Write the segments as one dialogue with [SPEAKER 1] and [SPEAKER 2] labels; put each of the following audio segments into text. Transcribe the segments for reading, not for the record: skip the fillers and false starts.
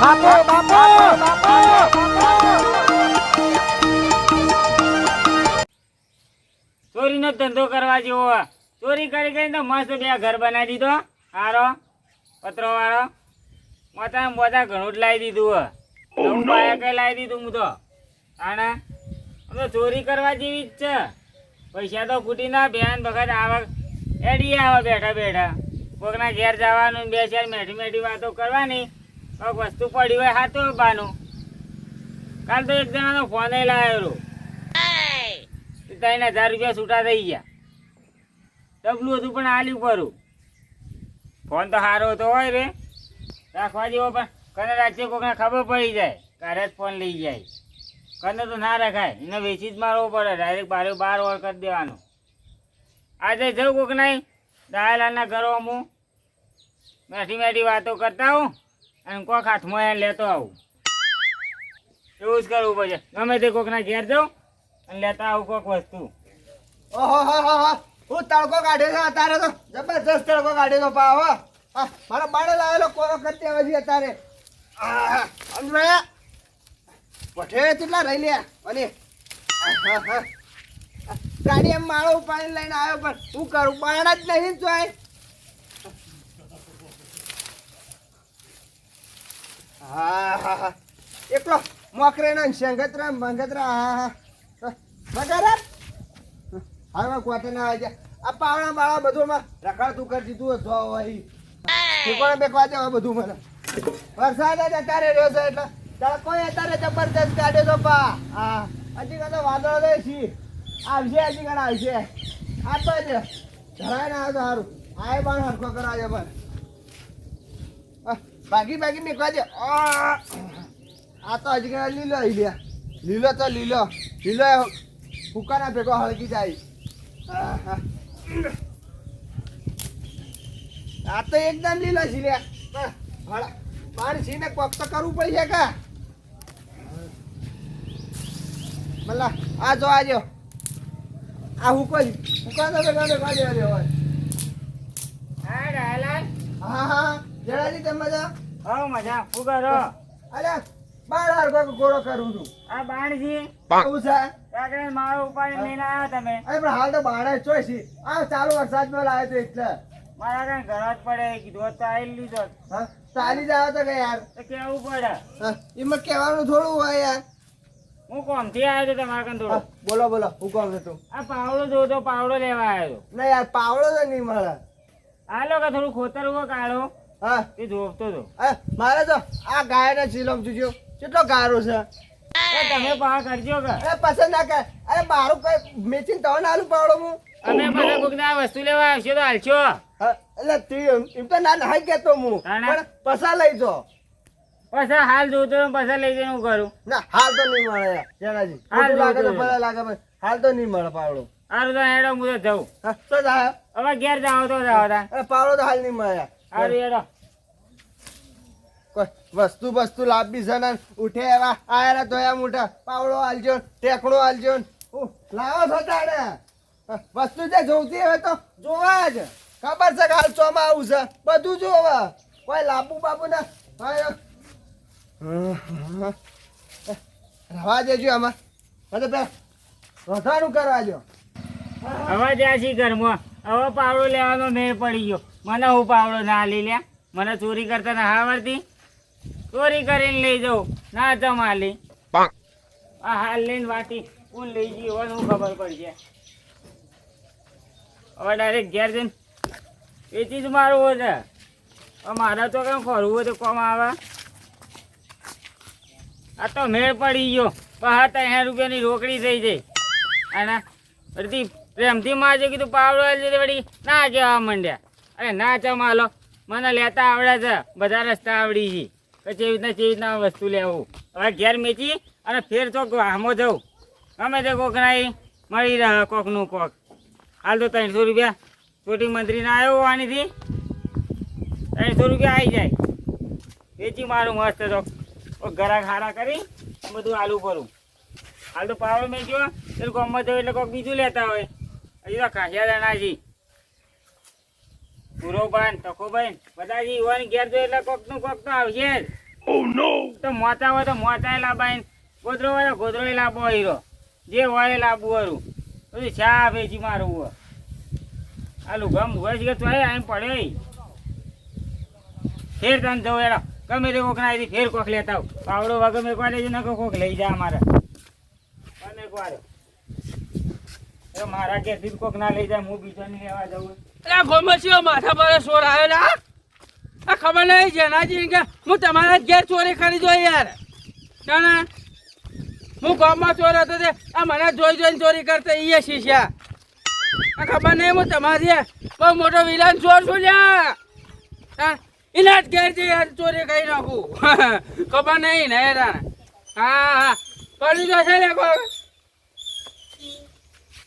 [SPEAKER 1] બાપુ બાપુ
[SPEAKER 2] ચોરીનો ધંધો કરવા જેવો ચોરી કરી કરીને તો મસ્ત બે ઘર બનાવી દીધો હારો પતરો વાળો મોટા મોટા ઘણું જ લાવી દીધું હું બાયા કઈ લાવી દીધું હું તો આને તો ચોરી કરવા જેવી જ છે પૈસા તો ફૂટી ના બેન વખત આવક એડી આવે બેઠા બેઠા કોકના ઘેર જવાનું બે ચાર મેઠી મેઠી વાતો કરવાની કોઈક વસ્તુ પડી હોય હાથો બાનું કાલ તો એક જણાનો ફોન લાવ્યો 3,000 રૂપિયા છૂટા થઈ ગયા ડબલું હતું પણ આલ્યું પરું ફોન તો સારો હતો હોય રે રાખવા જેવો પણ કને રાખજે કોકને ખબર પડી જાય ઘરે જ ફોન લઈ જાય કને તો ના રખાય એને વેચી જ મારવો પડે ડાયરેક્ટ બાર ઓર કરી દેવાનો આજે જવું કોક નહીં દયાલાલના ઘરો હું મેઠી મેઠી વાતો કરતા હું અને કોક હાથમાં એને લેતો આવું એવું જ કરવું પડશે ગમે તે કોકના ઘેર જાઉં અને લેતા આવું કોક વસ્તુ
[SPEAKER 1] ઓહો હું તડકો કાઢ્યો છે અત્યારે તો જબરજસ્ત તડકો કાઢ્યો તો પાવ મારા બાળે લાવેલો કોરો કરતી આવે છે અત્યારે સમજ્યા પઠે કેટલા રહી લે અને ગાડી એમ માળો ઉપાડીને લઈને આવ્યો પણ શું કરું બાણા જ નહીં જોય હા એકલો મોકરે નો શંગતરા મંગતરા હા મગરા હવે કોટે ના આવે આ પાવણા બાળા બધું રખડતું કરી દીધું જો હોય ઠીકોણે બેકવા દે બધું મને વરસાદ જ અત્યારે રહ્યો છે એટલે તડકો અત્યારે જબરદસ્ત કાઢ્યો તો પા હા હજી કાં તો વાદળો દે છી આવશે હજી કાં આવશે આ તો જ ધરાય ના આવે તો સારું આ પણ હરખો કરાવજો પણ બાકી મેકવા દે આ તો હજી કાં લીલો આવી ગયા લીલો તો લીલો ફૂકાના ભેગો હળકી જાય આ તો એકદમ લીલો છે લે પાણી છીને કોક તો કરવું પડશે કા મલ્લા આ જો આજો આ હુકા તો ભેગા કાઢે હોય
[SPEAKER 2] હા ડાયલાલ
[SPEAKER 1] હા જણાજી તમે મજા
[SPEAKER 2] હા મજા શું કરો
[SPEAKER 1] અરે બાર હરકો ગોળો કરું છું
[SPEAKER 2] આ બાણજી
[SPEAKER 1] આવું છે
[SPEAKER 2] કાકરે મારો ઉપાડી લઈને આવ્યા તમે
[SPEAKER 1] અરે પણ હાલ તો બાર જ ચોઈ છે આ ચાલુ વરસાદમાં લાવ્યો તો એટલે
[SPEAKER 2] મારા કઈ ઘર જ પડે કીધું તો આવી લીધો
[SPEAKER 1] હા ચાલી જાવ તો કે યાર
[SPEAKER 2] તો કેવું પડે
[SPEAKER 1] એમાં કહેવાનું થોડું હોય યાર
[SPEAKER 2] હું કોમથી આવ્યો તો તમારા કન થોડો
[SPEAKER 1] બોલો હું કોમ છું
[SPEAKER 2] આ પાવડો જોતો પાવડો લેવા આવ્યો
[SPEAKER 1] ના યાર પાવડો તો નહીં મળે
[SPEAKER 2] હાલો કે થોડું ખોતરવો કાઢો
[SPEAKER 1] હા
[SPEAKER 2] એ જોતો તો
[SPEAKER 1] મારે તો આ ગાયને ચીલમ જોજો કેટલો ગારો છે
[SPEAKER 2] તમે પા કરજો કે
[SPEAKER 1] પસંદ ના કર અરે મારું કઈ મેચીને તો ના આલું પાવડો હું
[SPEAKER 2] અમે બધા કોક આ વસ્તુ લેવા આવશે તો હાલશો
[SPEAKER 1] એટલે એમ તો ના નાઈ કેતો હું પણ પસા લઈ જો
[SPEAKER 2] પછી હાલ જોતો પછી લઈ જઈને હું કરું
[SPEAKER 1] ના હાલ તો નહીં મળે જણાજી હાલ લાગે તો ભલે લાગે પણ હાલ તો નહીં મળે પાવડો
[SPEAKER 2] સારું તો હેડો હું તો જાઉં
[SPEAKER 1] તો જાય
[SPEAKER 2] હવે ઘેર જાઓ તો જાઓ
[SPEAKER 1] પાવડો તો હાલ નહીં મળે
[SPEAKER 2] સારું હેડો
[SPEAKER 1] વસ્તુ લાવવી છે ને ઉઠે એવા આયરા ધોયા મોટા પાવડો હાલજો ટેકડો હાલજો લાવો છો તાણે વસ્તુ જે જોઈતી હોય તો જોવા જ ખબર છે કે હાલ ચોમાં આવું છે બધું જોવા કોઈ લાંબુ બાબુ ના રવા દેજો આમાં મતલબ વધારું કરવા જો
[SPEAKER 2] હવે જ્યાં છી ઘરમાં હવે પાવડો લેવાનો મેળ પડી ગયો મને હું પાવડો ના લઈ લે મને ચોરી કરતા ના આવડતી ચોરી કરીને લઈ જાઉં ના જમાલી આ હાલ લઈને વાટી કોણ લઈ ગઈ હોય હું ખબર પડશે હવે ડાયરેક્ટ ઘેર જઈને વેચી જ મારવું છે મારા તો કેમ ફરવું હોય તો કોમ આવે આ તો મેળ પડી ગયો 60 રૂપિયાની રોકડી થઈ જાય અને બધી પ્રેમથી મારજો કીધું પાવડો વળી ના કહેવા માંડ્યા અરે ના ચમાલો મને લેતા આવડે છે બધા રસ્તા આવડી છે કે કેવી રીતના વસ્તુ લેવું હવે ઘેર મેચી અને ફેર તો આમો જવું ગમે તે કોકના મળી રહે કોકનું કોક હાલ તો 300 રૂપિયા ચોટી મંત્રીને આવ્યો આનીથી 300 રૂપિયા આવી જાય વેચી મારું મસ્ત તો ઘરા ખારા કરી બધું આલુ કરું હાલ તો પાવડો મેચ્યો એટલે કોમમાં જવું એટલે કોઈક બીજું લેતા હોય હજી તો ખાસિયા જણા છે પૂરો ભાઈ તકો ભાઈ બધા યુવાની ઘેર જો એટલે કોક તો આવશે જ તો મોચા હોય તો મોચાય લાબાય, ગોદરો હોય તો ગોદરોય લાવવો હીરો, જે હોય એ લાવવું હરું. પછી ચા વેચી મારવું હોય. આ લુગા મુગા છે કે તો આમ પડે ફેર તને જવું એનો ગમે તે કોક ના આવી ફેર કોક લેતા આવું. પાવડો વગર મેં કોઈ લેજો નકો કોક લઈ જાય અમારે તમે કોઈ મારા ઘેરથી કોક ના લઈ જાય, હું બીજો નહીં લેવા જવું.
[SPEAKER 3] એટલે ગોમસીઓ માથા પર સોર આવેલા આ ખબર નહીં જેનાજી કે હું તમારા ઘેર ચોરી કરી જો યાર ના હું ગામમાં ચોર હતો તે આ મને જોઈ જોઈને ચોરી કરતા એ શીશ્યા આ ખબર નહીં હું તમારી બહુ મોટો વિલાન ચોર છું લ્યા હા એના જ ઘેર જઈ ચોરી કરી નાખું ખબર નહીં ને યાર હા હા કરી જશે ને કોઈ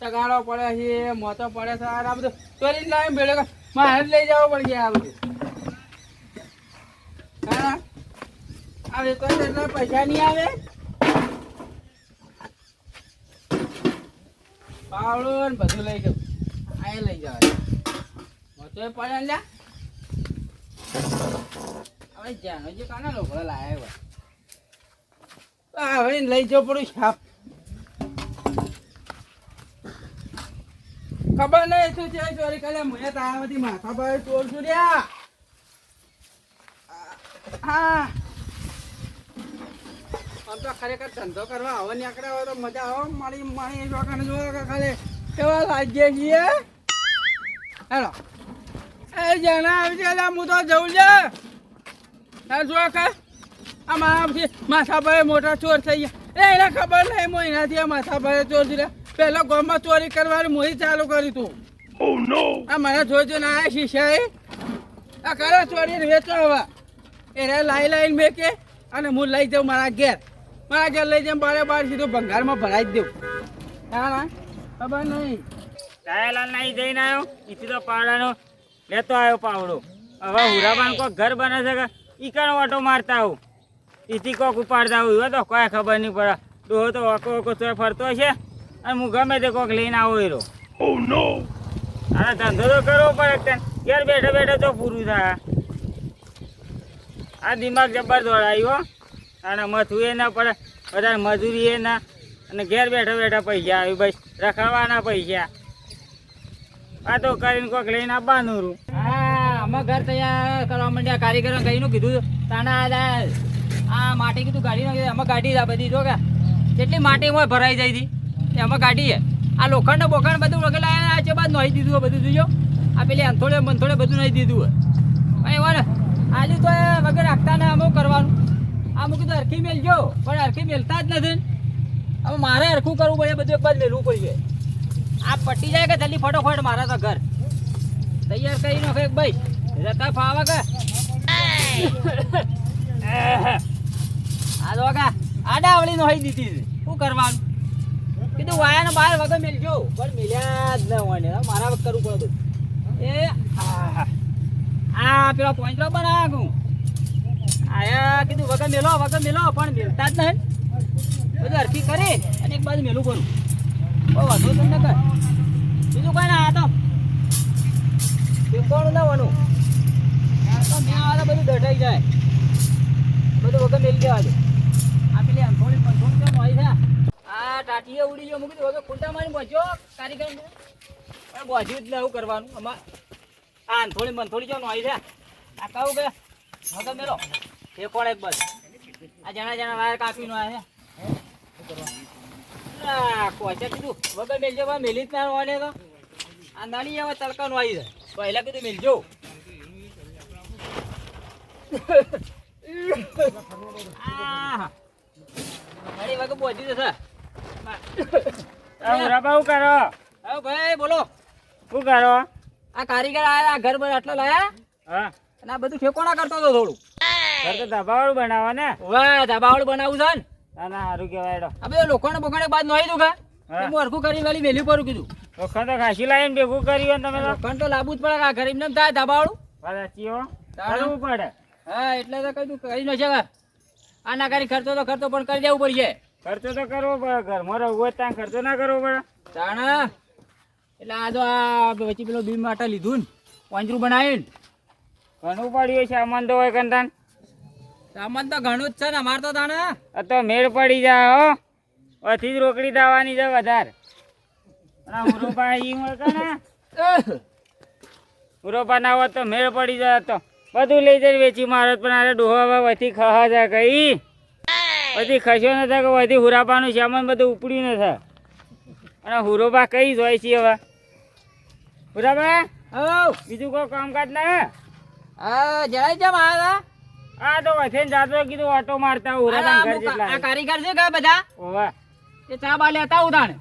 [SPEAKER 3] તગાડો પડે છે મોતો પડે છે આ બધું ચોરી લાવી ભેળો મારે લઈ જવો પડશે આ બધું હા આવે તો એટલા પૈસા નહીં આવે પાવડો ને બધું લઈ જાઉં આ લઈ જવા મોતો પડે લ્યા હવે જાનો જે કાના લોકો લાયા હોય હવે લઈ જવું પડું છાપ ખબર નહીં શું છે ચોરી કરે મને તારા બધી માથા પર ચોર છું રહ્યા હા આમ તો ખરેખર ધંધો કરવા આવો નીકળ્યા હોય તો મજા આવો મારી મારી લોકોને જોવા ખાલી કેવા લાગીએ છીએ હેલો એ જણા આવી છે હું તો જવું છે જો કા આ મારાથી માથા પર મોટા ચોર થઈ ગયા એને ખબર નહીં હું એનાથી આ માથા પર ચોર છે પેલા ગામમાં ચોરી કરવાની મોહી ચાલુ કરી તું આ મને જોજો ના આયા શીશા આ કરે ચોરી વેચો હવે એને લાઈન મેકે અને હું લઈ જાઉં મારા ઘેર લઈ જાઉં બાર સીધું ભંગારમાં ભરાઈ જ દઉં હા ના ખબર નહીં
[SPEAKER 2] ડાયાલાલ નહીં જઈને આવ્યો ઈથી તો પાવડાનો લેતો આવ્યો પાવડો. હવે હુરાબાન કોક ઘર બને છે કે ઈકણ ઓટો મારતા આવું ઈથી કોક ઉપાડતા આવું તો કોઈ ખબર નહીં પડે. ડોહો તો ઓકો ઓકો તો ફરતો છે અને હું ગમે તે કોક લઈને આવો એરો. અરે ધંધો તો કરવો પડે તને ઘેર બેઠા બેઠા તો પૂરું થાય. આ દિમાગ જબર દોડાયો અને મથું એ ના પડે વધારે મજૂરી એ ના અને ઘેર બેઠા બેઠા પૈસા આવી બસ રખાવાના પૈસા આ તો કરીને કોક લઈને આવવાનું રૂ.
[SPEAKER 3] હા અમે ઘર તૈયાર કરવા માંડ્યા કારીગરો કહીનું કીધું તાના આ માટી કીધું ગાડી નો અમે ગાડી આ બધી જો કે જેટલી માટી હોય ભરાઈ જાય હતી એ અમે ગાડીએ આ લોખંડ બોખંડ બધું વગેરે આ છે બાદ નહીં દીધું હોય બધું જોજો આ પેલી અંથોડે મંથોડે બધું નહીં દીધું હોય એવા ને આજુ તો વગર રાખતા ને અમુક કરવાનું આ મૂકી તો હરખી મેલજો પણ હરખી મેલતા જ નથી હવે મારે હરખું કરવું પડે બધું એક બાદ મેલવું પડશે આ પટી જાય કે જલ્દી ફટોફટ મારા તો ઘર તૈયાર કરી નાખો એક ભાઈ જતા ફાવા કે આ તો આડાવળી નો હઈ દીધી શું કરવાનું કીધું વાયા ને બહાર વગર મેલજો પણ મેલ્યા જ ન હોય મારા વખત કરવું પડે બધું એ આ પેલો પોઈન્ટરો બનાવ્યા આયા કીધું વગર મેલો પણ મેલતા જ નહીં બધું હરખી કરી અને એક બાજુ મેલું કરું બહુ વધુ તમને કર બીજું કઈ ના આ તો પીપોળું ના વાનું તો મેં આ બધું દટાઈ જાય બધું વગર મેલી દેવા દે આ પેલી આમ થોડી થોડી હોય છે આ ટાટીએ ઉડી ગયો મૂકી વગર ખુંટા મારી બચ્યો કારીગર બોજ્યું જ ને એવું કરવાનું આમાં આ થોડી મંથોડી જો હોય છે આ કહું કે વગર મેલો એ કોણ એક બસ આ જણા વાયર કાપીનો આવે છે કોચા કીધું વગર મેલજો મેલી જ ના હોય તો આ નાની હવે તડકાનું આવી જાય પહેલા કીધું મેલજો મારી વગર પહોંચી જશે
[SPEAKER 2] હુરાબા શું કરો?
[SPEAKER 3] હવે ભાઈ બોલો
[SPEAKER 2] શું કરો?
[SPEAKER 3] આ કારીગર આયા ઘર પર આટલો લાયા
[SPEAKER 2] હા
[SPEAKER 3] અને આ બધું ઠેકોણા કરતો હતો થોડું
[SPEAKER 2] ઘર તો ધાબાવાળું બનાવો ને
[SPEAKER 3] વાહ ધાબાવાળું બનાવું છે ને
[SPEAKER 2] ના સારું કહેવાય.
[SPEAKER 3] આ બધું લોકોને બોખાણે બાદ નહીં દુખા હું હરખું કરી વાલી વેલી પર કીધું
[SPEAKER 2] વખત તો ખાસી લાવીને ભેગું કર્યું ને તમે તો
[SPEAKER 3] લોખંડ તો લાવવું જ પડે આ ગરીબ ને થાય ધાબાવાળું
[SPEAKER 2] સાચીઓ કરવું પડે.
[SPEAKER 3] હા એટલે તો કીધું કરી ન શકે આ ના કરી ખર્ચો તો ખર્ચો પણ કરી દેવું પડશે
[SPEAKER 2] ખર્ચો તો કરવો પડે ઘરમાં રહેવું હોય ત્યાં ખર્ચો ના કરવો પડે
[SPEAKER 3] તાણા એટલે આ તો આ પછી પેલો બીમ માટે લીધું ને પાંજરું બનાવીને
[SPEAKER 2] ઘણું પડ્યું છે અમન તો હોય કંતાન
[SPEAKER 3] સામાન તો ઘણું જ છે ને અમાર તો તાણે.
[SPEAKER 2] આ તો મેળ પડી જાય હો. ઓથી જ રોકડી દાવાની છે વધારે. આ ઉરોપા ઈ મળે ને ઉરોપા ના હોત તો મેળ પડી જાય તો બધું લઈ જઈને વેચી મારત, પણ આરે ડોહા વધી ખહા જાય કઈ પછી ખસ્યો ન થાય કે વધી હુરાપાનું સામાન બધું ઉપડ્યું ન થાય. અને હુરોપા કઈ જ હોય છે હવે હુરાપા બીજું કોઈ કામકાજ ના
[SPEAKER 3] જરાય છે મારા.
[SPEAKER 2] આ તો વથે જાતો કીધું ઓટો મારતા હુરાપા ઘર જેટલા
[SPEAKER 3] આ કારીગર છે કે બધા
[SPEAKER 2] ઓવા
[SPEAKER 3] એ ચા બા લેતા ઉદાણ.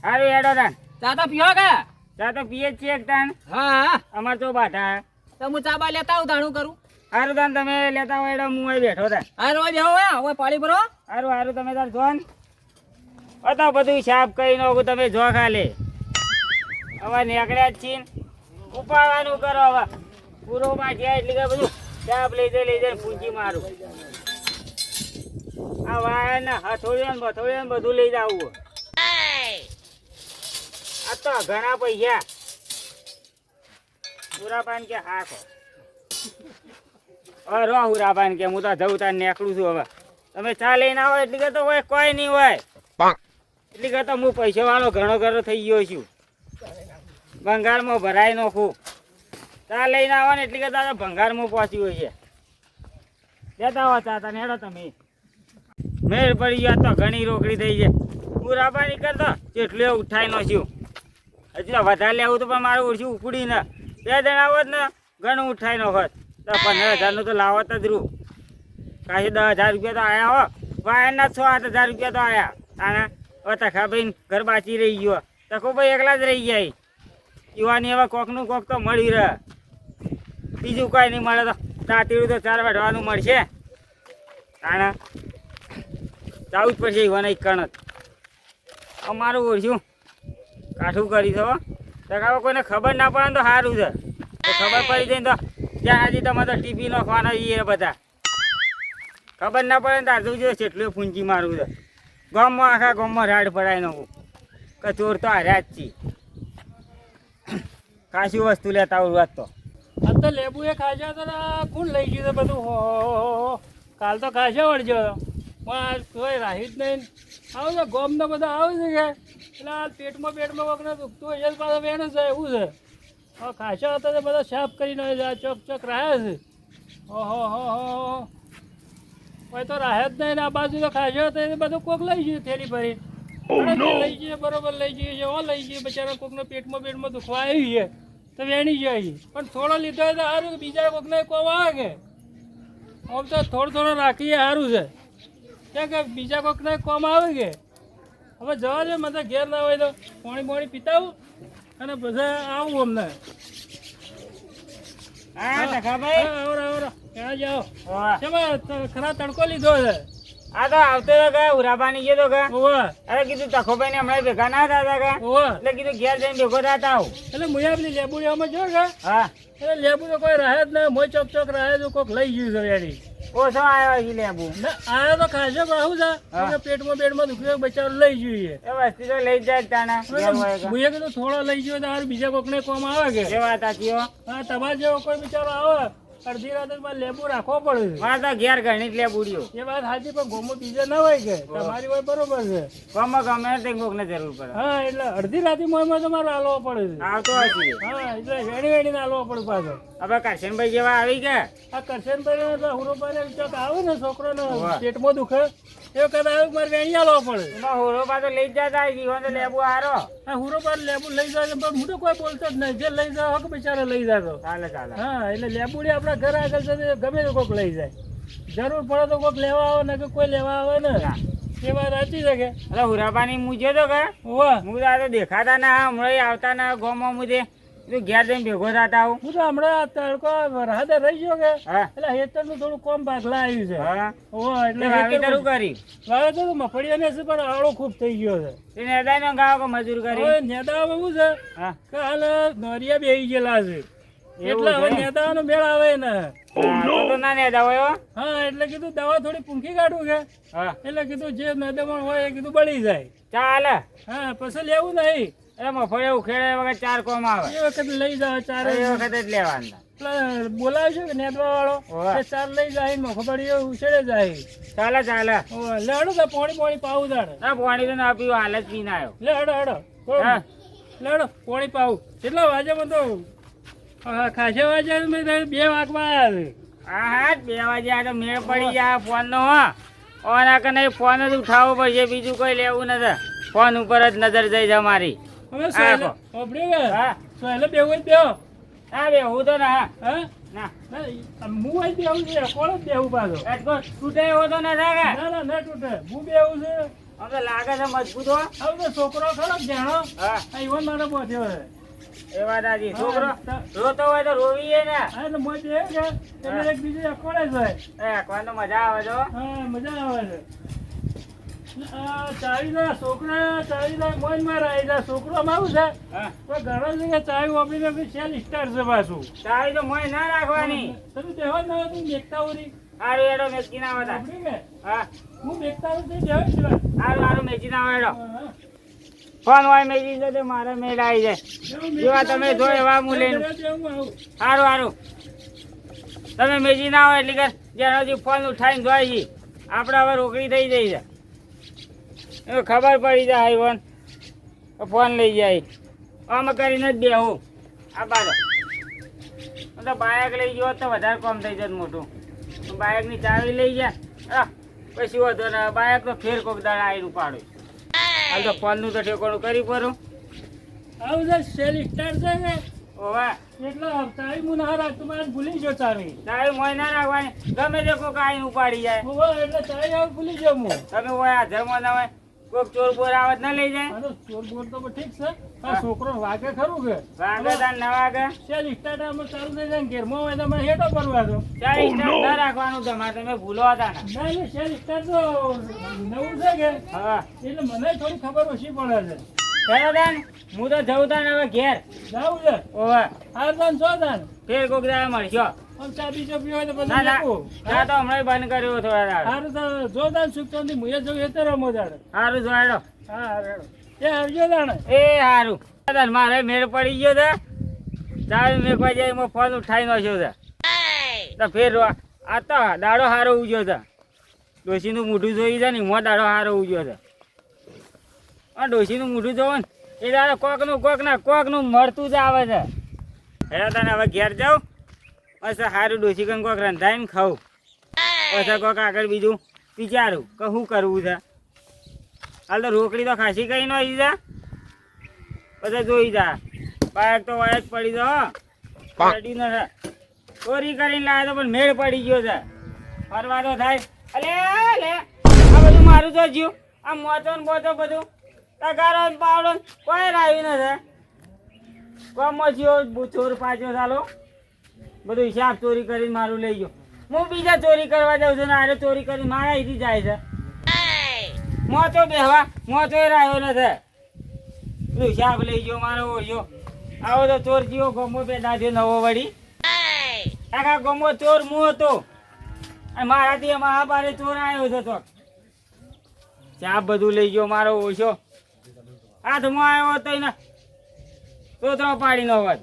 [SPEAKER 2] હારું હેડો તાન
[SPEAKER 3] ચા તો પીવો કે?
[SPEAKER 2] ચા તો પીએ જ છીએ એક તાન.
[SPEAKER 3] હા
[SPEAKER 2] અમાર તો બાધા
[SPEAKER 3] તો હું ચા બા લેતા ઉદાણું કરું.
[SPEAKER 2] હારું તાન તમે લેતા હોય એટલે હું અહીં બેઠો તાન.
[SPEAKER 3] હા રોજ બેહો હવે પાણી ભરો.
[SPEAKER 2] હારું હારું તમે તાર જો ને તો બધું સાફ કરી નાખું, તમે જો ખાલી હવે નીકળ્યા જ છીએ ઉપાડવાનું કરો હવે પૂરો બાજ્યા એટલે કે બધું સાફ લઈ જાય પૂંજી મારું. આ વાયર ને હથોડીઓ ને બથોડીઓ ને બધું લઈ જવું. આ તો ઘણા પૈસા હુરાપાન કે હાખો હવે રો હુરાપાન કે હું તો જવું તાર નીકળું છું. હવે તમે ચા લઈને આવો એટલી કે તો હોય કોઈ નહીં હોય એટલી કે તો હું પૈસા વાળો ઘણો ઘણો થઈ ગયો છું. ભંગારમાં ભરાઈ નાખું. ચા લઈને આવો ને એટલી કે તો ભંગારમાં પહોંચ્યું છે. લેતા આવો ચા તને હેડો તમે. મેળ પડી ગયા તો ઘણી રોકડી થઈ છે. હુરાપાની કરતો જેટલું ઉઠાઈ નાખ્યું. હજી તો વધારે લેવું તો પણ મારું ઓછું ઉપડી ને 2 જણા આવત ને ઘણું ઉઠાઈ નાખત તો 15,000 તો લાવત જ રૂ. કાશી 10,000 રૂપિયા તો આયા હો. વાયરના 6-8,000 રૂપિયા તો આયા. આના હવે તખાભાઈ ઘર બાચી રહી ગયો. તખુભાઈ એકલા જ રહી જાય. યુવાની હવે કોકનું કોક તો મળી રહે. બીજું કઈ નહીં મળે તો દાંતીડું તો 4 વાઢવાનું મળશે. આના જવું જ પડશે યુવાને કણત. અમારું ઓછું કાઠું કરી દો. તકાવા કોઈને ખબર ના પડે તો સારું છે. તો ખબર પડી જાય તો ત્યાં હજી તમારે તો ટીપી નાખવાના એ બધા ખબર ના પડે ને તાર જોજો કેટલું પૂંજી મારું છે. ગામમાં આખા ગામમાં રાડ પડાવી નાખું કે ચોર તો હાર્યા જ છીએ. કાશી વસ્તુ લેતા આવું વાત તો
[SPEAKER 3] આ તો લેબુ એ ખાજા તો કોણ લઈ ગયું બધું. કાલ તો ખાજા વળજો પણ કોઈ રાહી જ નહીં. આવું છે ગોમ તો બધા આવું છે કે એટલે આ પેટમાં વગર દુખતું હોય પાછા વેણ છે એવું છે. હવે ખાસા હતા તો બધા સાફ કરીને ચોક ચોક રાહે છે. ઓહો હો હો કોઈ તો રાહે જ નહીં ને આ બાજુ તો ખાસા હતા એ બધું કોક લઈ જઈએ થેલી ભરી લઈ જઈએ બરોબર લઈ જઈએ એવો લઈ જઈએ બચારા કોકને પેટમાં દુખવા આવી છે તો વેણી જાય. પણ થોડો લીધો હોય તો સારું કે બીજા કોકને કોમ આવે કે આમ તો થોડો રાખીએ સારું છે ક્યાં કે બીજા કોકને કોમ આવે કે. હવે જવા દે મને ઘેર ના હોય તો પાણી પીતાવું અને પછી આવું અમને.
[SPEAKER 2] હા તખાભાઈ
[SPEAKER 3] આવરો ક્યાં જાઓ
[SPEAKER 2] ઓવા.
[SPEAKER 3] શેમાં ખરા તડકો લીધો છે.
[SPEAKER 2] આ તો આવતો તો ગયા હુરાબાની ગયો તો ગયા.
[SPEAKER 3] ઓવા
[SPEAKER 2] અરે કીધું તખોભાઈ ને હમણાં ભેગા ના થતા ગયા
[SPEAKER 3] ઓવા
[SPEAKER 2] એટલે કીધું ઘેર જઈને ભેગો થતા આવું.
[SPEAKER 3] એટલે મુયા પેલી લેબુડીઓમાં જો કે
[SPEAKER 2] હા
[SPEAKER 3] એટલે લેબુ તો કોઈ રહે જ નહીં. મોય ચોક રહે તો કોઈક લઈ ગયું છે વેડી.
[SPEAKER 2] ઓછો આવ્યો છે લેબુ.
[SPEAKER 3] આયા તો ખાસે આવું છે પેટમાં દુખ્યું બચારો લઈ જોઈએ.
[SPEAKER 2] એ વસ્તી તો લઈ જાય જ તાણા ઘેર હોય કે.
[SPEAKER 3] મુયા કીધું થોડો લઈ ગયો તો બીજા કોકને કોમ આવે કે.
[SPEAKER 2] એ વાત સાચી હો.
[SPEAKER 3] હા તમારે જેવો કોઈ બિચારો આવે અડધી રાતે લેબુ રાખવો પડે છે.
[SPEAKER 2] મારે તો ઘેર ઘણી જ લેબુડીઓ.
[SPEAKER 3] એ વાત સાચી પણ ગોમો બીજે ના હોય કે તમારી હોય બરોબર છે.
[SPEAKER 2] ગમે ગમે તે કોકને જરૂર પડે.
[SPEAKER 3] હા એટલે અડધી રાતે મોયમાં તમારે હાલવો પડે છે.
[SPEAKER 2] આવતો હશે.
[SPEAKER 3] હા એટલે વેણી ને હાલવો પડે પાછો.
[SPEAKER 2] હવે કરશનભાઈ જેવા આવી ગયા
[SPEAKER 3] આ કરશનભાઈ તો હુરોભાઈ ચોક આવે ને છોકરો
[SPEAKER 2] વાહ.
[SPEAKER 3] પેટમાં દુખે એ કદાચ આવે મારે વેણી હાલવો પડે.
[SPEAKER 2] એમાં હોરો પાછો લઈ જ જતા જીવન તો લેબુ હારો.
[SPEAKER 3] હા હુરોભાઈ લેબુ લઈ જાય પણ હું તો કોઈ બોલતો જ નહીં. જે લઈ જાય હક બિચારા લઈ જાય.
[SPEAKER 2] ચાલે ચાલે.
[SPEAKER 3] હા એટલે લેબુડી આપણા ઘર આગળ છે તે ગમે તે કોઈક લઈ જાય. જરૂર પડે તો કોઈક લેવા આવે ને કે કોઈ લેવા આવે ને એ વાત સાચી છે કે.
[SPEAKER 2] એટલે હુરાબાની મૂજ્યો તો કે
[SPEAKER 3] વાહ
[SPEAKER 2] હું તો દેખાતા ના હમણાં આવતા ના ગોમાં મુજે તું ઘેર જઈને ભેગો થતા આવું.
[SPEAKER 3] હું તો હમણાં તડકો વરસાદે રહી ગયો કે
[SPEAKER 2] હા
[SPEAKER 3] એટલે હેતરનું થોડું કોમ ભાગલા આવ્યું છે.
[SPEAKER 2] હા
[SPEAKER 3] ઓહ એટલે
[SPEAKER 2] એટલે વાવેતર શું કરી
[SPEAKER 3] વાવેતર તો મફળીઓને છે પણ આવડો ખૂબ થઈ ગયો છે.
[SPEAKER 2] તેને અદાય ગાવ કે મજૂર કરી.
[SPEAKER 3] હવે નેદામાં શું છે
[SPEAKER 2] હા
[SPEAKER 3] કે હાલ નોરિયા બેહી ગયેલા છે એટલે
[SPEAKER 2] એવું
[SPEAKER 3] હવે
[SPEAKER 2] છે?
[SPEAKER 3] નેદાવાનો મેળ આવે ને.
[SPEAKER 2] તો ના ને દાવો.
[SPEAKER 3] હા એટલે કીધું દવા થોડી પૂંખી કાઢું કે
[SPEAKER 2] હા
[SPEAKER 3] એટલે કીધું જે નદમણ હોય એ કીધું બળી જાય.
[SPEAKER 2] ચાલે.
[SPEAKER 3] હા પછી લેવું નહીં
[SPEAKER 2] એ મફળે ઉખેડે વગર 4 કોમ આવે
[SPEAKER 3] એ વખત લઈ જાવ ચારે
[SPEAKER 2] એ વખત જ લેવાના.
[SPEAKER 3] પેલા બોલાવે છે કે નેટવા વાળો
[SPEAKER 2] હોવે.
[SPEAKER 3] એ ચાર લઈ જાય ને ખબર ઉછેડે જાય
[SPEAKER 2] ચાલે ચાલે
[SPEAKER 3] લે હડો તો પોણી પાવું તારે
[SPEAKER 2] ના પાણી તો ના પીવું હાલ જ પીને આવ્યો
[SPEAKER 3] લે હડો
[SPEAKER 2] હા.
[SPEAKER 3] લે હડો પોણી પાવું કેટલા વાગે મને તો ખાસે વાગે મેં 2 વાગમાં આવ્યા
[SPEAKER 2] હા 2 વાગે આ તો મેળ પડી જાય ફોન નો હા ઓના કને ફોન જ ઉઠાવવો પડશે બીજું કોઈ લેવું નથી ફોન ઉપર જ નજર જઈ છે મારી
[SPEAKER 3] હવે
[SPEAKER 2] આખો. હા
[SPEAKER 3] સોયલે બેવું બેહો
[SPEAKER 2] હા બે હું તો ના
[SPEAKER 3] હા
[SPEAKER 2] ના
[SPEAKER 3] હું હોય બેવું છે કોણ જ બેવું પાછો
[SPEAKER 2] એટલો તૂટે એવો તો ના થાય
[SPEAKER 3] ના ના તૂટે હું બેવું છે
[SPEAKER 2] આમ તો લાગે છે મજબૂત હો
[SPEAKER 3] હવે તો છોકરો ખરો જાણો
[SPEAKER 2] હા
[SPEAKER 3] ઈવન મારો પહોંચ્યો છે
[SPEAKER 2] એ વાત સાચી છોકરો
[SPEAKER 3] હા.
[SPEAKER 2] રોતો હોય તો રોવીએ ને
[SPEAKER 3] હા તો મોજ એ કે એટલે એક બીજું અકોડે છે
[SPEAKER 2] એ કોણ તો મજા આવે તો
[SPEAKER 3] હા મજા આવે છે ચાવીના છોકરા ચાવીના મોજ માં રહે છે છોકરો મારું છે
[SPEAKER 2] હા
[SPEAKER 3] તો ઘણા જગ્યાએ ચાવી વાપરીને સેલ સ્ટાર છે પાછું
[SPEAKER 2] ચાવી તો મોય ના રાખવાની
[SPEAKER 3] તમે તહેવાર ના હોય તું મેકતા ઉરી
[SPEAKER 2] હારું એડો મેચી ના આવતા
[SPEAKER 3] વાપરી કે
[SPEAKER 2] હા
[SPEAKER 3] હું મેકતા ઉરી દેવ છે
[SPEAKER 2] હારું હારું મેચી ના આવે એડો ફોન હોય મેચી દો તો મારે મેળ આવી જાય જેવા તમે જો એવા હું લઈને હારું હારું તમે મેચી ના હોય એટલે કે જેનો જે ફોન ઉઠાવીને જોઈ છી આપણે હવે રોકડી થઈ જઈ છે એ ખબર પડી જાય ફોન ફોન લઈ જાય આમ કરીને જ બેહું આ બાજુ તો બાઇક લઈ ગયો તો વધારે કામ થઈ જાય મોટું બાઇકની ચાવી લઈ જાય પછી વધો ને બાઇક તો ફેર કોક દાડા આવીને ઉપાડું હાલ તો ફોનનું તો ઠેકોણું કરી પડું
[SPEAKER 3] આવું છે સેલ સ્ટાર છે ને
[SPEAKER 2] ઓવા
[SPEAKER 3] એટલે ચાવી હું ના રાખતો મારે ભૂલી ગયો ચાવી
[SPEAKER 2] ચાવી મોય ના રાખવાની ગમે તે કોક આવીને ઉપાડી જાય
[SPEAKER 3] એટલે ચાવી આવું ભૂલી ગયો હું
[SPEAKER 2] તમે હોય હાજરમાં ના હોય કોક ચોર બોર આવત ના લઈ જાય
[SPEAKER 3] આનો ચોર બોર તો ઠીક છે આ છોકરો વાગે ખરું કે
[SPEAKER 2] વાગે તાર ન વાગે
[SPEAKER 3] સેલ સ્ટાર આમાં ચાલુ થઈ જાય ને ઘેરમાં હોય તો મને હેઠો કરવા દો
[SPEAKER 2] ચાવી સ્ટાર્ટ ના રાખવાનું તમારે તમે ભૂલો હતા ને
[SPEAKER 3] ના એટલે સેલ સ્ટાર તો નવું છે કે
[SPEAKER 2] હા
[SPEAKER 3] એટલે મને થોડી ખબર ઓછી પડે છે
[SPEAKER 2] ચાલો તાન હું તો જઉં તાન હવે ઘેર
[SPEAKER 3] જાવું છે
[SPEAKER 2] ઓવા
[SPEAKER 3] હાર દાન છો દાન
[SPEAKER 2] ફેર કોક દાડા મળશો
[SPEAKER 3] આમ ચા બીજો પીવો હોય તો
[SPEAKER 2] ના
[SPEAKER 3] પછી
[SPEAKER 2] ના
[SPEAKER 3] નાખું.
[SPEAKER 2] ચા તો હમણાં બંધ કર્યો થોડા દાડા
[SPEAKER 3] હારું તો જો દાન સુખ શાંતિ મુએ જવું એ તો રમો દાડે
[SPEAKER 2] સારું જોડો
[SPEAKER 3] હા રેડો એ આવજો દાણે
[SPEAKER 2] એ સારું તાન મારે મેળ પડી ગયો છે ચાવી મેકવા જાય એમાં ફોન ઉઠાઈ નાખ્યો છે તો ફેર આ તો દાડો સારો ઉગ્યો છે ડોશીનું મોઢું જોઈ છે ને એમાં દાડો સારો ઉગ્યો છે આ ડોશીનું મોઢું જોવો ને એ દાડો કોકનું મળતું જ આવે છે હેરા તને હવે ઘેર જાઉં બસ સારું ડોશી કન કોક રંધાઈને ખાઉં પછી કોક આગળ બીજું વિચારું કે શું કરવું છે હાલ તો રોકડી તો ખાસી કઈ નહીં છે પછી જોઈ જા બાઇક તો વાય જ પડી છે હો રેડી ન છે ચોરી કરીને લાવ્યો તો પણ મેળ પડી ગયો છે ફરવા તો થાય અલે લે આ બધું મારું તો જ્યું આ મોચો ને બોચો બધું તગારો ને પાવડો ને કોઈ રાવી નથી કોમમાં જ્યો ચોર પાછો ચાલો બધું હિસાબ ચોરી કરીને મારું લઈ ગયો હું બીજા ચોરી કરવા જાઉં છું ને આરે ચોરી કરીને મારા અહીંથી જાય છે મોચો બેહવા મોચો રાયો નથી બધું હિસાબ લઈ ગયો મારો ઓળ્યો આવો તો ચોર જીવો ગમો પેદા થયો નવો વળી આખા ગમો ચોર હું હતો અને મારાથી મહાભારે ચોર આવ્યો છે તો ચા બધું લઈ ગયો મારો ઓછો હાથમાં આવ્યો હતો એને તોતરો પાડીનો હોત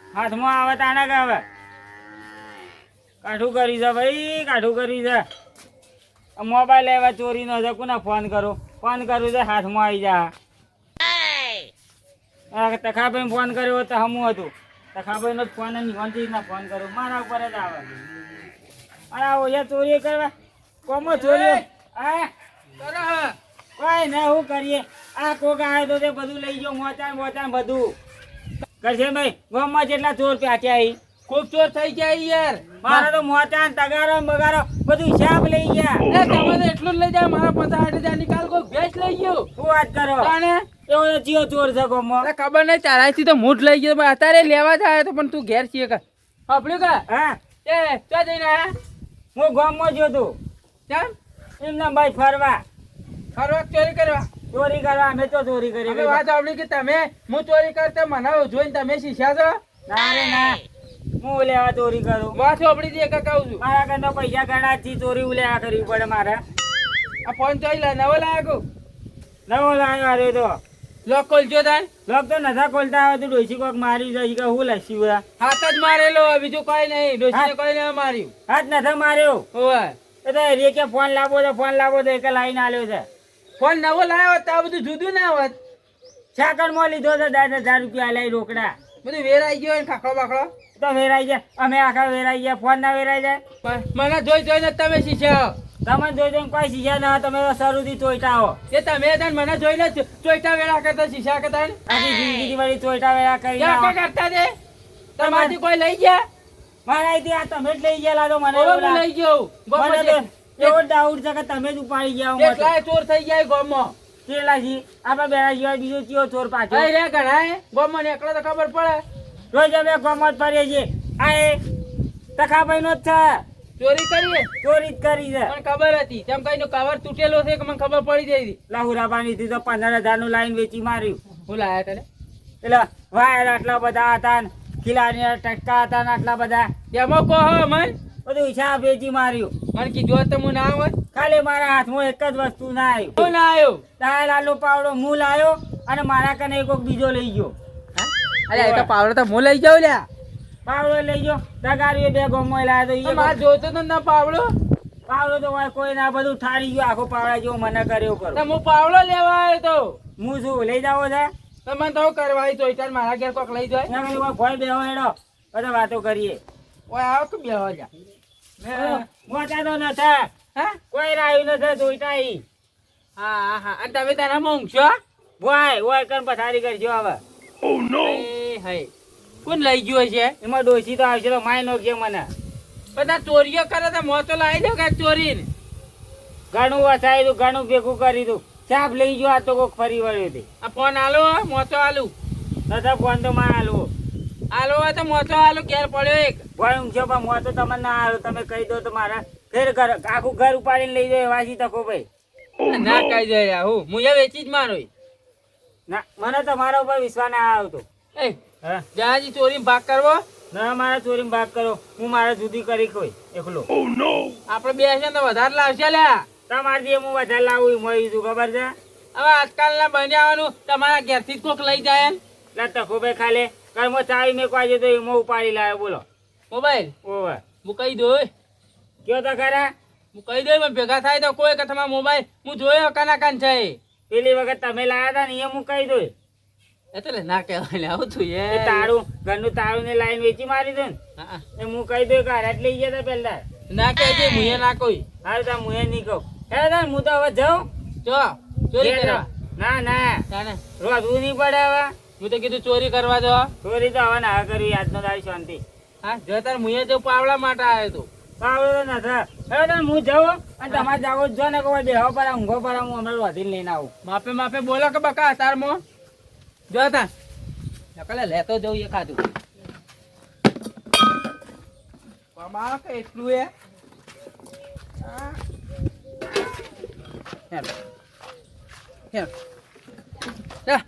[SPEAKER 2] હાથમાં આવે તાના કે હવે કાઠું કરી છે ભાઈ કાઠું કરી છે મોબાઈલ એવા ચોરીનો છે કોને ફોન કરું છે હાથમાં આવી જા તખાભાઈ ફોન કર્યો હોત તો હમું હતું તખાભાઈ નો ફોન નિવાનથી ના ફોન કર્યો મારા ઉપર જ આવે અરે ઓછા ચોરી કરવા કોમો ચોરી હા કોઈ ને શું કરીએ આ કોક આવ્યો તો તે બધું લઈ ગયો મોચાન બધું કરશે ભાઈ ગામમાં જેટલા ચોર પ્યાચ્યા
[SPEAKER 3] ખૂબ ચોર થઈ ગયા યાર
[SPEAKER 2] મારે તો મોચાન તગારો બગારો બધું હિસાબ લઈ ગયા
[SPEAKER 3] તમે એટલું જ લઈ જાય મારા 50,000 નિકાલ કોઈ ભેંસ લઈ ગયો
[SPEAKER 2] શું વાત કરો
[SPEAKER 3] તાણે
[SPEAKER 2] એવો તો ચિયો ચોર છે ગામમાં
[SPEAKER 3] ખબર નહીં તારાથી તો મૂઠ લઈ ગયો પણ અત્યારે લેવા જાય તો પણ તું ઘેર છીએ કે સાંભળ્યું કે
[SPEAKER 2] હા
[SPEAKER 3] એ ક્યાં જઈને આયા
[SPEAKER 2] હું ગામમાં જ હતો
[SPEAKER 3] કેમ
[SPEAKER 2] એમના ભાઈ ફરવા
[SPEAKER 3] ચોરી કરવા
[SPEAKER 2] ચોરી કરવા અમે તો ચોરી કરી
[SPEAKER 3] હવે વાત સાંભળી કે તમે હું ચોરી કરતા મને જોઈને તમે શીખ્યા છો
[SPEAKER 2] ના રે ના હું લેવા ચોરી કરું
[SPEAKER 3] વાત સાંભળી દે કે કહું છું
[SPEAKER 2] મારા કરતા પૈસા ગણા થી ચોરી ઉલેવા કરવી પડે મારે
[SPEAKER 3] આ ફોન ચોરી લા નવો લાયા કહું
[SPEAKER 2] નવો લાવ્યો અરે તો
[SPEAKER 3] લોક ખોલજો તાન.
[SPEAKER 2] લોક તો નતા ખોલતા આવે તો ડોશી કોક મારી જાય કે હું લસી બધા
[SPEAKER 3] હાથ જ મારેલો બીજું કઈ નહીં. ડોશીને કોઈ નહીં માર્યું.
[SPEAKER 2] હાથ નતા માર્યો.
[SPEAKER 3] ઓય
[SPEAKER 2] એ તો રે કે ફોન લાવો તો એક લાઈને આલ્યો છે.
[SPEAKER 3] ફોન નવો લાવ્યો તો આ બધું જુદું ના હોત.
[SPEAKER 2] સાકરમાં લીધો છે 10,000 રૂપિયા લઈ રોકડા.
[SPEAKER 3] બધું વેરાઈ ગયો ને ખાખડો બાખડો.
[SPEAKER 2] તો વેરાઈ જાય, અમે આખા વેરાઈ ગયા, ફોન ના વેરાઈ જાય.
[SPEAKER 3] મને જોઈ જોઈને તમે શીખ્યા.
[SPEAKER 2] તમે જોઈ જોઈને કોઈ શીખ્યા ના, તમે તો શરૂથી ચોઈટા હો.
[SPEAKER 3] એ તમે તાન મને જોઈને ચોઈટા વેળા કરતા શીખ્યા કે તાન.
[SPEAKER 2] આખી જિંદગી વળી ચોઈટા વેરા કરી
[SPEAKER 3] ક્યાં
[SPEAKER 2] આવો.
[SPEAKER 3] કો કરતા દે. તમારથી કોઈ લઈ ગયા.
[SPEAKER 2] મારા અહીંથી આ તમે જ લઈ ગયેલા તો મને
[SPEAKER 3] હવે
[SPEAKER 2] એવું
[SPEAKER 3] હું
[SPEAKER 2] લાગે.
[SPEAKER 3] લઈ ગયો.
[SPEAKER 2] મને તો એવો ડાઉટ છે કે તમે જ ઉપાડી ગયા હો મત.
[SPEAKER 3] એટલાય ચોર થઈ ગયા ગોમમાં.
[SPEAKER 2] ચેલાજી આપણા બેરા સિવાય બીજો ચિયો ચોર પાછો.
[SPEAKER 3] અહીં રે ઘણા ગોમમાં એકલો તો ખબર પડે.
[SPEAKER 2] રોજ અમે ગમત ફરીએ છીએ. આ એ તખાભાઈ નો જ છે.
[SPEAKER 3] ચોરી કરીએ
[SPEAKER 2] ચોરી જ કરી છે.
[SPEAKER 3] મને ખબર હતી. તેમ કઈ કવર તૂટેલો છે કે મને ખબર પડી જઈ.
[SPEAKER 2] લાહુરાબાની થી તો 15,000 નું લાઈન વેચી માર્યું.
[SPEAKER 3] હું લાયા તને
[SPEAKER 2] એટલે વાયર આટલા બધા હતા ને ખીલાની ટટકા હતા ને આટલા બધા
[SPEAKER 3] એમાં કહો મન.
[SPEAKER 2] બધું હિસાબ વેચી માર્યું.
[SPEAKER 3] મને કીધું હોત તો હું ના હોત.
[SPEAKER 2] ખાલી મારા હાથમાં એક જ વસ્તુ ના આવ્યું.
[SPEAKER 3] હું ના આવ્યો.
[SPEAKER 2] દાળ પાવડો હું લાયો અને મારા કને કોઈક બીજો લઈ ગયો.
[SPEAKER 3] અરે એ તો પાવડો તો હું લઈ જાઉં લ્યા.
[SPEAKER 2] પાવડો લઈ ગયો દગારીએ 2 ગોમમાં લાયો તો ઈ
[SPEAKER 3] મારે જોતો તો ના પાવડો.
[SPEAKER 2] પાવડો તો હોય કોઈ ના, બધું ઠારી ગયો આખો પાવડા જેવો મને કર્યો કરો.
[SPEAKER 3] તો હું પાવડો લેવા આવ્યો તો.
[SPEAKER 2] હું શું લઈ જાવો છે?
[SPEAKER 3] તમે તો કરવા તો ચાલ મારા ઘેર કોક લઈ જાય.
[SPEAKER 2] એના કરતા કોઈ બેહો હેડો બધા વાતો કરીએ.
[SPEAKER 3] ઓય આવો કે બેહો જા.
[SPEAKER 2] મોટા તો નતા,
[SPEAKER 3] હા
[SPEAKER 2] કોઈ રાયું નથી જોઈતા ઈ.
[SPEAKER 3] હા હા અને તમે તારા ઊંઘશો.
[SPEAKER 2] હોય કણ પથારી કરજો હવે.
[SPEAKER 3] એ હઈ કોણ લઈ ગયો છે.
[SPEAKER 2] એમાં ડોસી તો આવશે તો માય નો કે મને
[SPEAKER 3] બધા ચોરીઓ કરે તો મોતો લાવી દો કે ચોરી.
[SPEAKER 2] ઘણું વસાઈ દઉં, ઘણું ભેગું કરી દઉં. સાપ લઈ ગયો આ તો કોક ફરી વળ્યો હતી.
[SPEAKER 3] આ ફોન આલો મોતો આલુ.
[SPEAKER 2] નતા ફોન તો માં હાલવો.
[SPEAKER 3] આલો હોય તો મોતો આલુ ઘેર પડ્યો એક.
[SPEAKER 2] ભોય ઊંઘશો પણ મોં તો તમને ના હાલો. તમે કહી દો તો મારા ઘર આખું ઘર ઉપાડીને લઈ જાય વાસી તકો ભાઈ.
[SPEAKER 3] ના કહી દે હું એ વેચી જ મારો.
[SPEAKER 2] ના મને તમારા ઉપર વિશ્વાસ ના આવતો.
[SPEAKER 3] એ
[SPEAKER 2] હા
[SPEAKER 3] જહાજી ચોરી ભાગ કરવો.
[SPEAKER 2] ના મારા ચોરી ભાગ કરો, હું મારા જુદી કરી કોઈ એકલો.
[SPEAKER 3] આપડે બે છે તો વધારે લાવશે લ્યા.
[SPEAKER 2] તમારે જે હું વધારે લાવું મળી તું ખબર છે.
[SPEAKER 3] હવે આજકાલના બન્યાવાનું તમારા ઘેરથી જ કોક લઈ જાય ને.
[SPEAKER 2] એટલે તકો ભાઈ ખાલે ઘરમાં ચાવી મેં કોઈ તો એમાં ઉપાડી લાવ્યો બોલો.
[SPEAKER 3] મોબાઈલ
[SPEAKER 2] ઓવે
[SPEAKER 3] હું કહી દઉં.
[SPEAKER 2] કયો તો ખરા.
[SPEAKER 3] હું કહી દઉં પણ ભેગા થાય તો કોઈ કે તમારા મોબાઈલ હું જોયો કાના કાન છે.
[SPEAKER 2] પેલી વખત તમે લાવ્યા હતા ને એ હું કહી દઉં.
[SPEAKER 3] એટલે ના કહેવાય આવું તું
[SPEAKER 2] એ તારું ઘરનું તારું ને લાઈન વેચી મારી દઉં ને એ હું કહી દઉં કે હરાટ લઈ ગયા હતા પહેલા.
[SPEAKER 3] ના કહેજે મુએ ના કોઈ.
[SPEAKER 2] હારું તા હું એ નહીં કહું. હે તા હું તો હવે જાઉં.
[SPEAKER 3] જો ચોરી કરવા.
[SPEAKER 2] ના ના
[SPEAKER 3] તાને
[SPEAKER 2] રોજવું નહીં પડે હવે.
[SPEAKER 3] હું તો કીધું ચોરી કરવા દો.
[SPEAKER 2] ચોરી તો હવે ના કરવી આજનો તારી શાંતિ.
[SPEAKER 3] હા જો તાર મુએ જો પાવડા માટે આવ્યો તો.
[SPEAKER 2] પાવડો તો નથી. હવે તો હું જાઉં અને તમારે જાવ જો ને કોઈ બેહો પર ઊંઘો પર હું હમણાં વધીને લઈને આવું.
[SPEAKER 3] માપે માપે બોલો કે બકા તાર મો જો તા નકલે લેતો જઉં એ ખાધું કમાલ કે એટલું એ હા. હેલ હેલ જા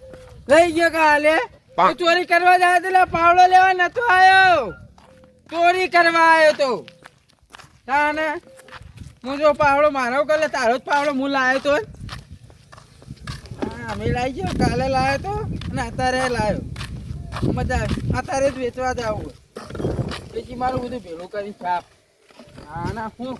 [SPEAKER 3] લઈ ગયો કાલે ચોરી કરવા જાય તો પાવડો લેવા નતો આવ્યો. ચોરી કરવા આવ્યો તો તાને હું જો પાવડો મારો કરે તારો જ પાવડો હું લાવ્યો તો. હા અમે લાવી ગયો કાલે લાવ્યો તો અને અત્યારે લાવ્યો. મજા આવી અત્યારે જ વેચવા જાવ પછી મારું બધું ભેળું કરી છાપ. હા ના હું